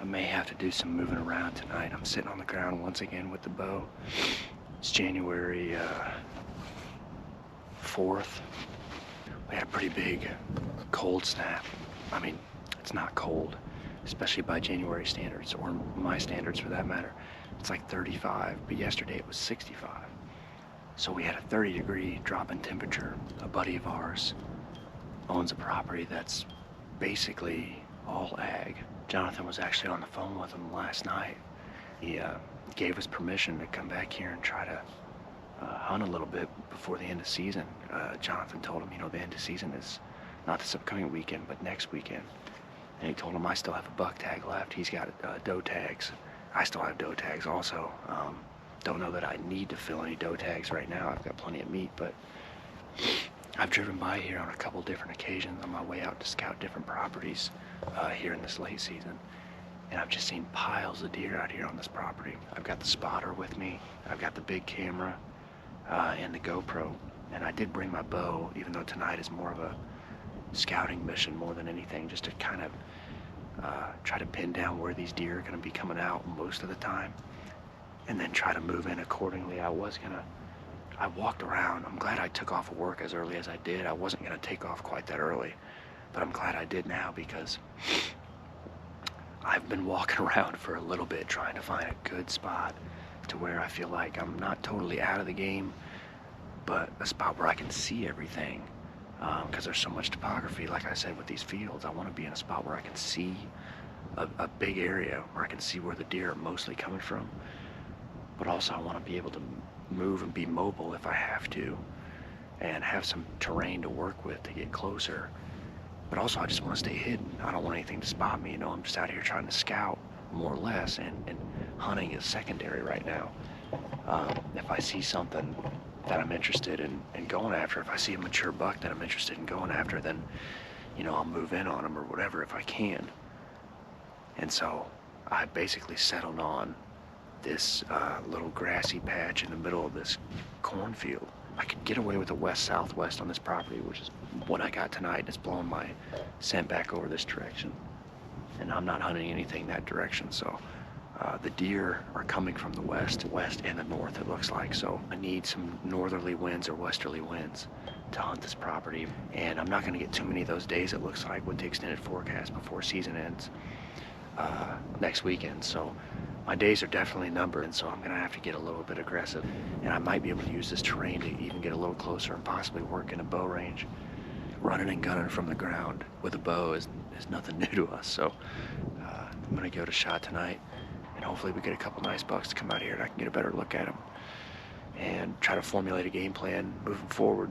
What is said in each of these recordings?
may have to do some moving around tonight. I'm sitting on the ground once again with the bow. It's January 4th. We had a pretty big cold snap. I mean, it's not cold, especially by January standards, or my standards for that matter. It's like 35, but yesterday it was 65. So we had a 30-degree drop in temperature. A buddy of ours owns a property that's basically all ag. Jonathan was actually on the phone with him last night. He gave us permission to come back here and try to hunt a little bit before the end of season. Jonathan told him, you know, the end of season is not this upcoming weekend, but next weekend. And he told him I still have a buck tag left. He's got doe tags. I still have doe tags also. Don't know that I need to fill any doe tags right now. I've got plenty of meat, but I've driven by here on a couple different occasions on my way out to scout different properties here in this late season. And I've just seen piles of deer out here on this property. I've got the spotter with me. I've got the big camera and the GoPro. And I did bring my bow, even though tonight is more of a scouting mission more than anything, just to kind of try to pin down where these deer are going to be coming out most of the time, and then try to move in accordingly. I walked around. I'm glad I took off of work as early as I did. I wasn't going to take off quite that early, but I'm glad I did now, because I've been walking around for a little bit trying to find a good spot to where I feel like I'm not totally out of the game, but a spot where I can see everything, because there's so much topography. Like I said, with these fields, I want to be in a spot where I can see a big area, where I can see where the deer are mostly coming from, but also I want to be able to move and be mobile if I have to, and have some terrain to work with to get closer. But also I just want to stay hidden. I don't want anything to spot me. You know, I'm just out here trying to scout, more or less, and hunting is secondary right now. If I see something that I'm interested in going after, if I see a mature buck that I'm interested in going after, then, you know, I'll move in on him or whatever if I can. And so I basically settled on this little grassy patch in the middle of this cornfield. I could get away with a west-southwest on this property, which is what I got tonight. It's blowing my scent back over this direction, and I'm not hunting anything that direction. So the deer are coming from the west, and the north, it looks like. So I need some northerly winds or westerly winds to hunt this property, and I'm not going to get too many of those days, it looks like, with the extended forecast before season ends next weekend. So my days are definitely numbered, and so I'm going to have to get a little bit aggressive, and I might be able to use this terrain to even get a little closer and possibly work in a bow range. Running and gunning from the ground with a bow is nothing new to us, so I'm going to give it a shot tonight, and hopefully we get a couple nice bucks to come out here and I can get a better look at them and try to formulate a game plan moving forward.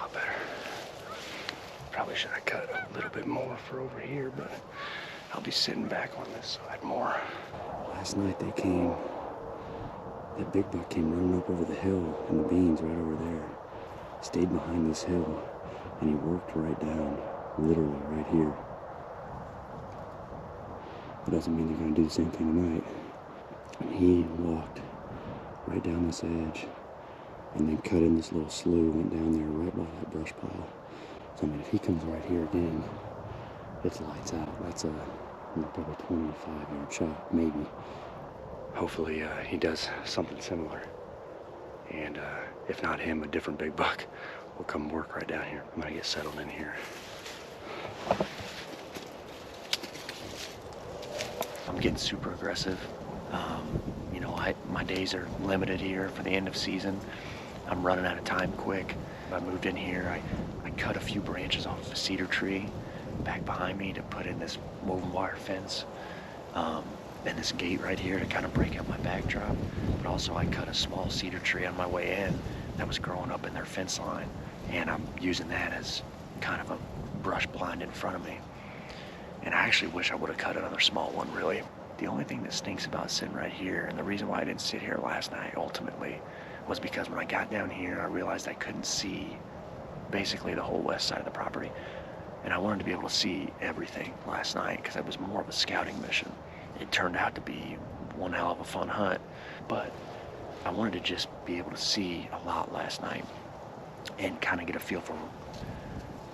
lot better. Probably should have cut a little bit more for over here, but I'll be sitting back on this side more. Last night they came, that big buck came running up over the hill in the beans right over there. Stayed behind this hill, and he worked right down, literally right here. That doesn't mean they're gonna do the same thing tonight. And he walked right down this edge, and then cut in this little slough, went down there right by that brush pile. So I mean, if he comes right here again, it's lights out. That's a probably 25-yard shot, maybe. Hopefully he does something similar. And if not him, a different big buck will come work right down here. I'm gonna get settled in here. I'm getting super aggressive. You know, my days are limited here for the end of season. I'm running out of time quick. I moved in here, I cut a few branches off of a cedar tree back behind me to put in this woven wire fence. And this gate right here to kind of break up my backdrop. But also I cut a small cedar tree on my way in that was growing up in their fence line. And I'm using that as kind of a brush blind in front of me. And I actually wish I would have cut another small one, really. The only thing that stinks about sitting right here, and the reason why I didn't sit here last night ultimately, was because when I got down here, I realized I couldn't see basically the whole west side of the property. And I wanted to be able to see everything last night because it was more of a scouting mission. It turned out to be one hell of a fun hunt, but I wanted to just be able to see a lot last night and kind of get a feel for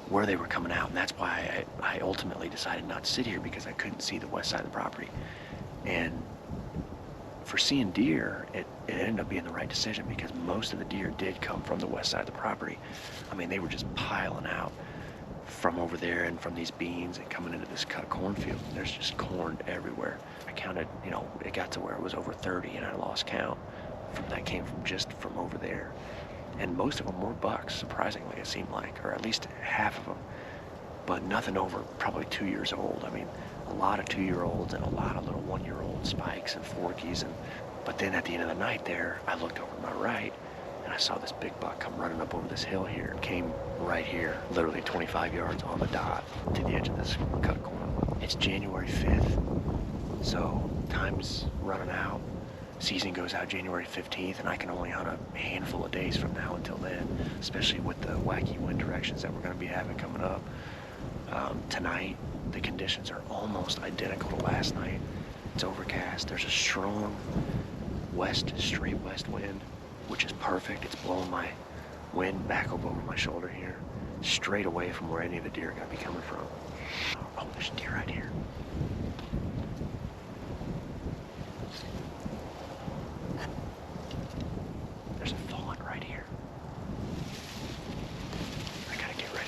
where they were coming out. And that's why I ultimately decided not to sit here, because I couldn't see the west side of the property. And for seeing deer, it ended up being the right decision, because most of the deer did come from the west side of the property. I mean, they were just piling out from over there and from these beans and coming into this cut cornfield. There's just corn everywhere. I counted, you know, it got to where it was over 30 and I lost count. That came from just from over there. And most of them were bucks, surprisingly, it seemed like, or at least half of them. But nothing over probably 2 years old. I mean, a lot of 2-year-olds and a lot of little 1-year-old spikes and forkies. But then at the end of the night there, I looked over to my right and I saw this big buck come running up over this hill here and came right here, literally 25 yards on the dot to the edge of this cut corn. It's January 5th, so time's running out. Season goes out January 15th, and I can only hunt a handful of days from now until then, especially with the wacky wind directions that we're going to be having coming up. Tonight, the conditions are almost identical to last night. It's overcast. There's a strong straight west wind, which is perfect. It's blowing my wind back up over my shoulder here, straight away from where any of the deer are going to be coming from. Oh, there's a deer right here. There's a fawn right here. I gotta get ready.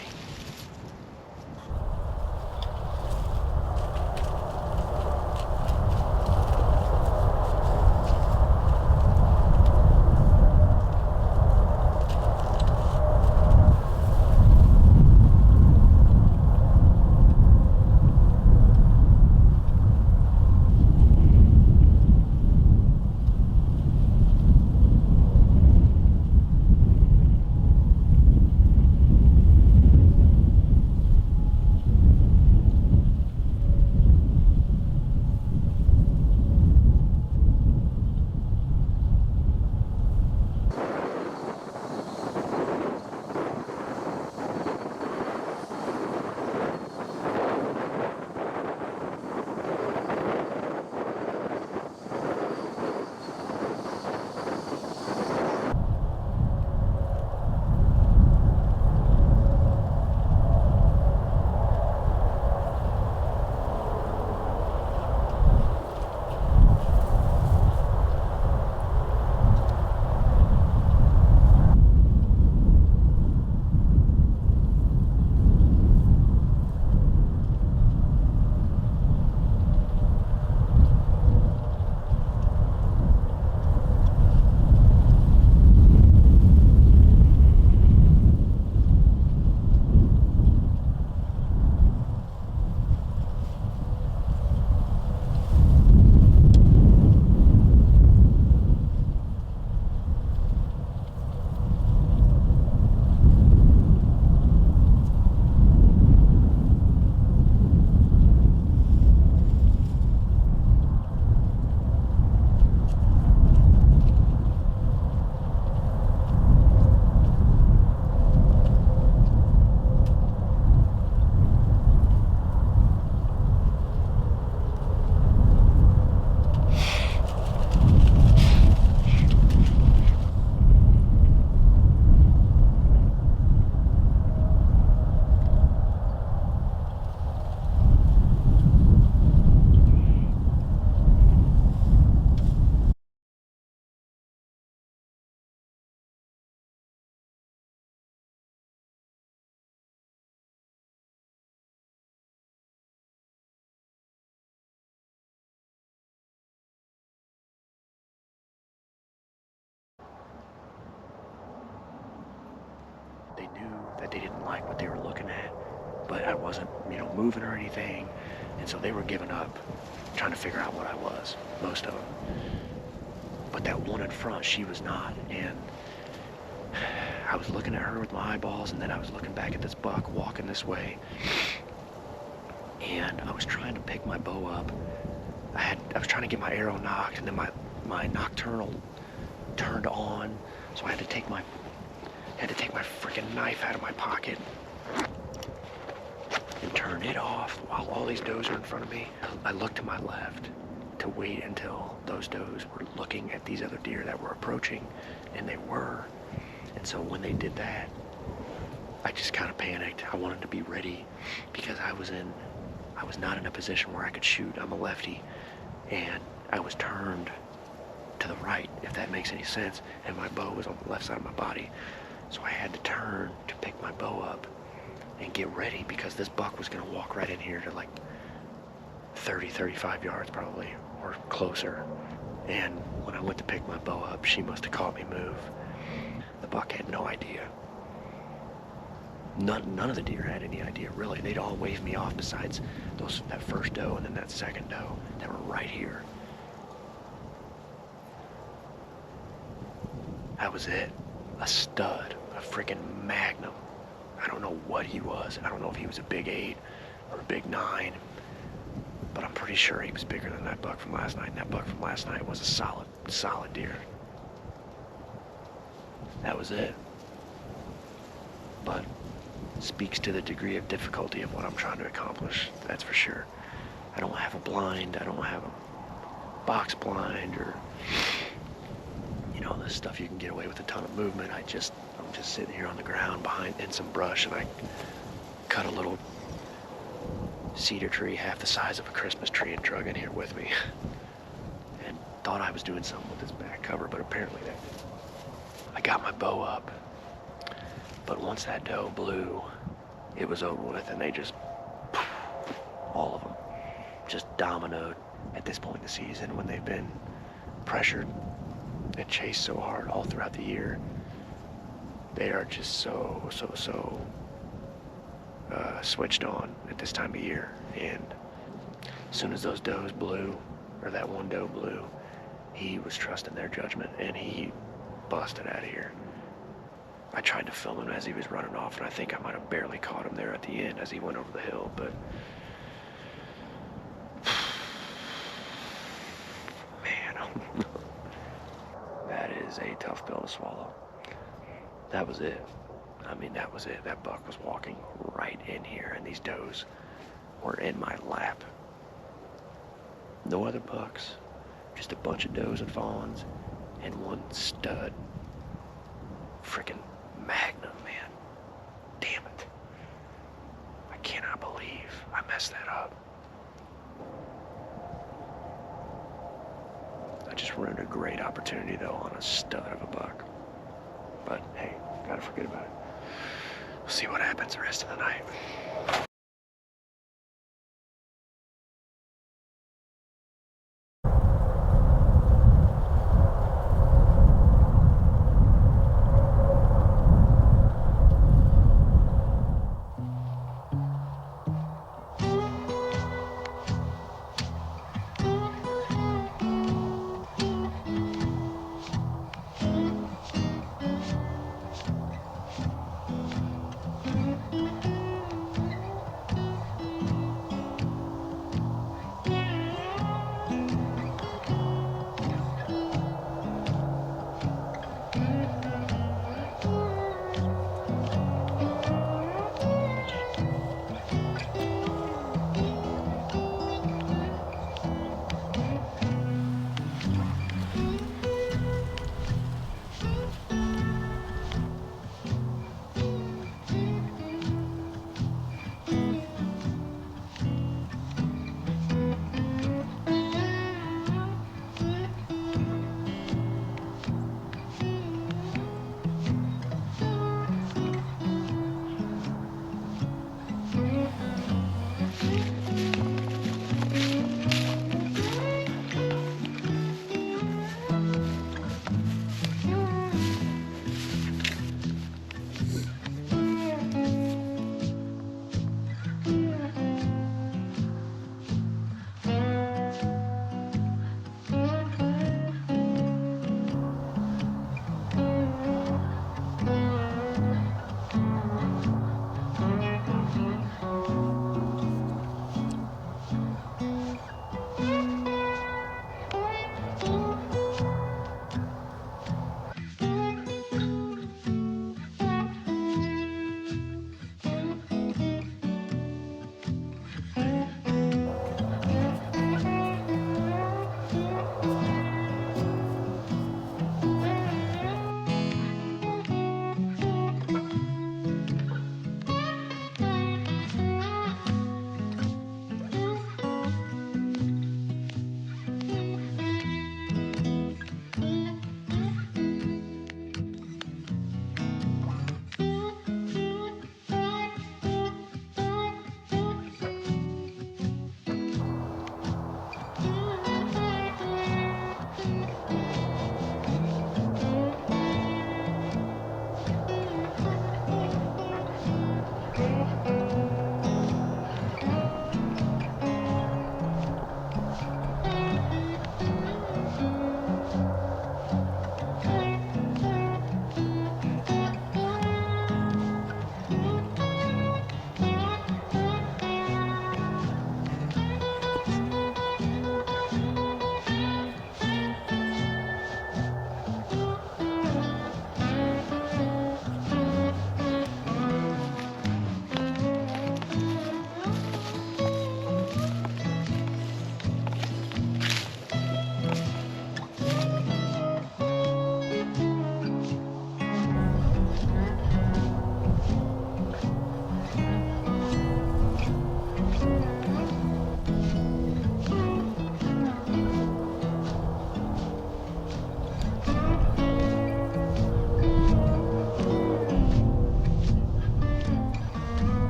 they didn't like what they were looking at, but I wasn't, moving or anything. And so they were giving up, trying to figure out what I was, most of them. But that one in front, she was not. And I was looking at her with my eyeballs, and then I was looking back at this buck walking this way. And I was trying to pick my bow up. I was trying to get my arrow knocked, and then my nocturnal turned on, so I had to take my freaking knife out of my pocket and turn it off while all these does are in front of me. I looked to my left to wait until those does were looking at these other deer that were approaching, and they were. And so when they did that, I just kind of panicked. I wanted to be ready because I was not in a position where I could shoot. I'm a lefty, and I was turned to the right, if that makes any sense, and my bow was on the left side of my body. So I had to turn to pick my bow up and get ready because this buck was gonna walk right in here to like 30, 35 yards probably, or closer. And when I went to pick my bow up, she must have caught me move. The buck had no idea. None of the deer had any idea, really. They'd all waved me off besides that first doe and then that second doe that were right here. That was it. A stud, a freaking magnum. I don't know what he was. I don't know if he was a big 8 or a big 9, but I'm pretty sure he was bigger than that buck from last night. And that buck from last night was a solid deer. That was it. But speaks to the degree of difficulty of what I'm trying to accomplish, that's for sure. I don't have a blind, I don't have a box blind, or this stuff you can get away with a ton of movement. I'm just sitting here on the ground in some brush, and I cut a little cedar tree half the size of a Christmas tree and drug in here with me and thought I was doing something with this back cover, but apparently I got my bow up. But once that doe blew, it was over with, and they just, all of them, just dominoed at this point in the season when they've been pressured and chased so hard all throughout the year. They are just so switched on at this time of year. And as soon as those does blew, or that one doe blew, he was trusting their judgment, and he busted out of here. I tried to film him as he was running off, and I think I might have barely caught him there at the end as he went over the hill, but man, that is a tough pill to swallow. That was it. I mean, that was it. That buck was walking right in here, and these does were in my lap. No other bucks, just a bunch of does and fawns, and one stud. Frickin' magnum, man. Damn it. I cannot believe I messed that up. I just ruined a great opportunity, though, on a stud of a buck. But hey, gotta forget about it. We'll see what happens the rest of the night.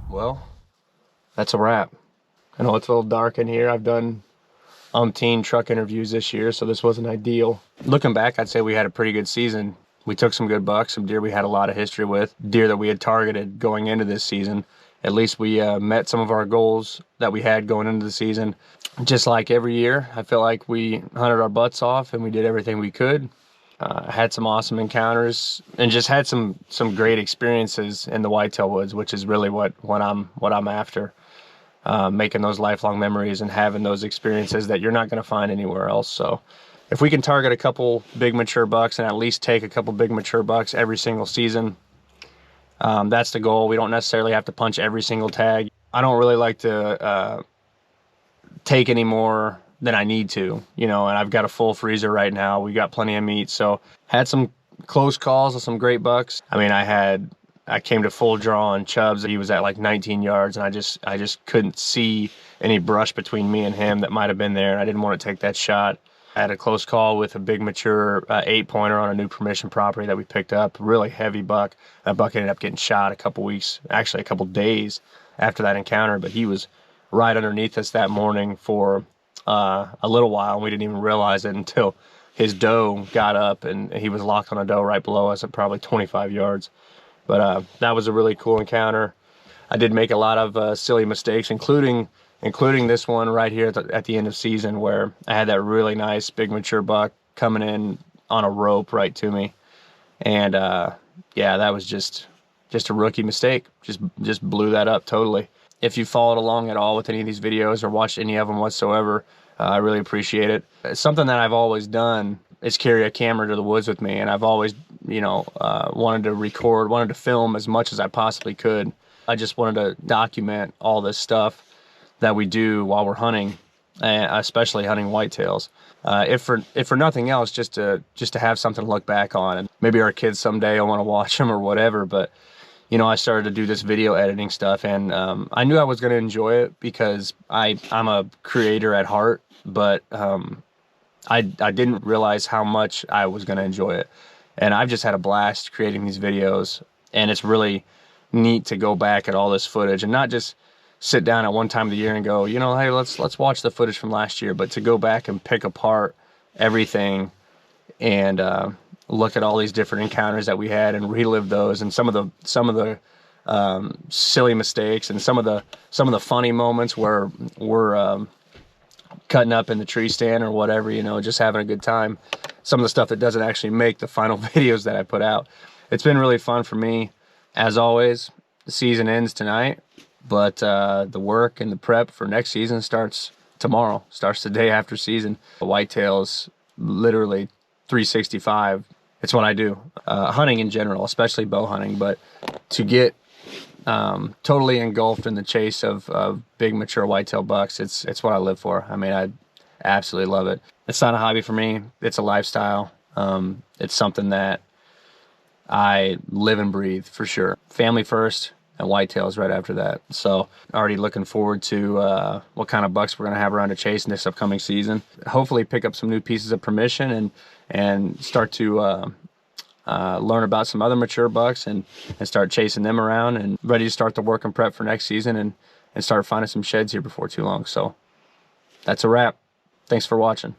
Well, that's a wrap. I know it's a little dark in here. I've done umpteen truck interviews this year, so this wasn't ideal. Looking back, I'd say we had a pretty good season. We took some good bucks, some deer we had a lot of history with, deer that we had targeted going into this season. At least we met some of our goals that we had going into the season. Just like every year, I feel like we hunted our butts off and we did everything we could. Had some awesome encounters and just had some great experiences in the whitetail woods, which is really what I'm after. Making those lifelong memories and having those experiences that you're not going to find anywhere else. So if we can target a couple big mature bucks and at least take a couple big mature bucks every single season, that's the goal. We don't necessarily have to punch every single tag. I don't really like to take any more than I need to, and I've got a full freezer right now. We got plenty of meat. So had some close calls with some great bucks. I mean, I came to full draw on Chubbs. He was at like 19 yards, and I just couldn't see any brush between me and him that might have been there, and I didn't want to take that shot. I had a close call with a big mature 8-pointer on a new permission property that we picked up, really heavy buck. That buck ended up getting shot a couple days after that encounter, but he was right underneath us that morning for a little while, and we didn't even realize it until his doe got up, and he was locked on a doe right below us at probably 25 yards. But that was a really cool encounter. I did make a lot of silly mistakes, including this one right here at the end of season, where I had that really nice big mature buck coming in on a rope right to me. And yeah, that was just a rookie mistake. Just blew that up totally. If you followed along at all with any of these videos or watched any of them whatsoever, I really appreciate it. It's something that I've always done is carry a camera to the woods with me, and I've always, wanted to film as much as I possibly could. I just wanted to document all this stuff that we do while we're hunting, especially hunting whitetails. If for nothing else, just to have something to look back on, and maybe our kids someday will want to watch them or whatever. But I started to do this video editing stuff, and I knew I was going to enjoy it because I'm a creator at heart, but I didn't realize how much I was going to enjoy it. And I've just had a blast creating these videos, and it's really neat to go back at all this footage and not just sit down at one time of the year and go, hey, let's watch the footage from last year, but to go back and pick apart everything and look at all these different encounters that we had and relive those, and some of the silly mistakes and some of the funny moments where we're cutting up in the tree stand or whatever, just having a good time. Some of the stuff that doesn't actually make the final videos that I put out. It's been really fun for me. As always, the season ends tonight, But the work and the prep for next season starts tomorrow, starts the day after season. Whitetails, literally 365. It's what I do. Hunting in general, especially bow hunting, but to get totally engulfed in the chase of big mature whitetail bucks, it's what I live for. I mean, I absolutely love it. It's not a hobby for me. It's a lifestyle. It's something that I live and breathe for sure. Family first and whitetails right after that. So already looking forward to what kind of bucks we're going to have around to chase in this upcoming season. Hopefully pick up some new pieces of permission and start to learn about some other mature bucks and start chasing them around, and ready to start the work and prep for next season and start finding some sheds here before too long. So that's a wrap. Thanks for watching.